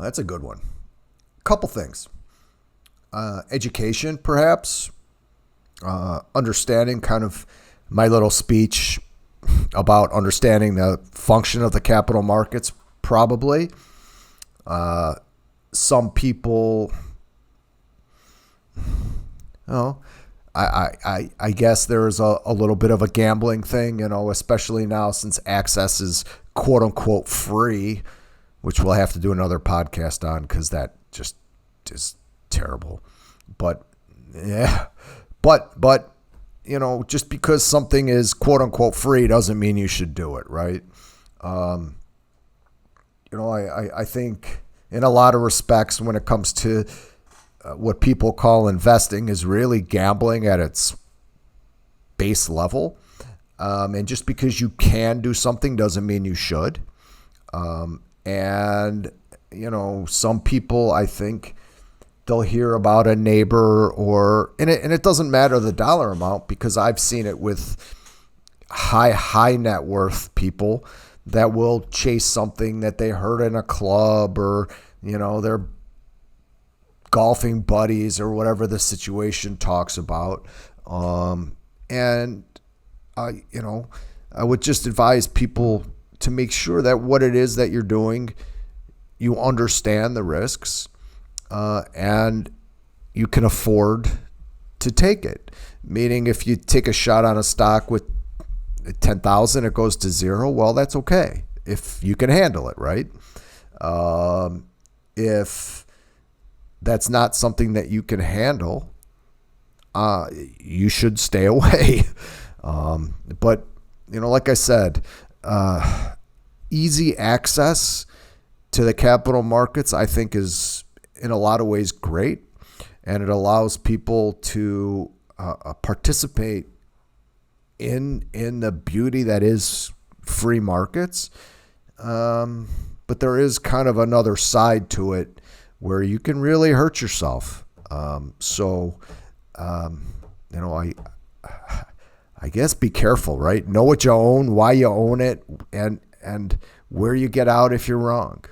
that's a good one. Couple things. Education, perhaps. Understanding kind of my little speech about understanding the function of the capital markets, probably. Some people, I guess there is a little bit of a gambling thing, especially now since access is quote unquote free, which we'll have to do another podcast on because that just is terrible. But yeah, but just because something is quote unquote free doesn't mean you should do it, right? I think in a lot of respects when it comes to what people call investing is really gambling at its base level. And just because you can do something doesn't mean you should. And some people, I think, they'll hear about a neighbor and it doesn't matter the dollar amount, because I've seen it with high net worth people that will chase something that they heard in a club or, their golfing buddies or whatever the situation talks about. And I would just advise people to make sure that what it is that you're doing, you understand the risks, and you can afford to take it. Meaning if you take a shot on a stock with 10,000, it goes to zero. Well, that's okay if you can handle it, right? If that's not something that you can handle, you should stay away. But like I said, easy access to the capital markets, I think, is in a lot of ways great, and it allows people to participate in the beauty that is free markets. But there is kind of another side to it where you can really hurt yourself. I guess be careful, right? Know what you own, why you own it, and where you get out if you're wrong.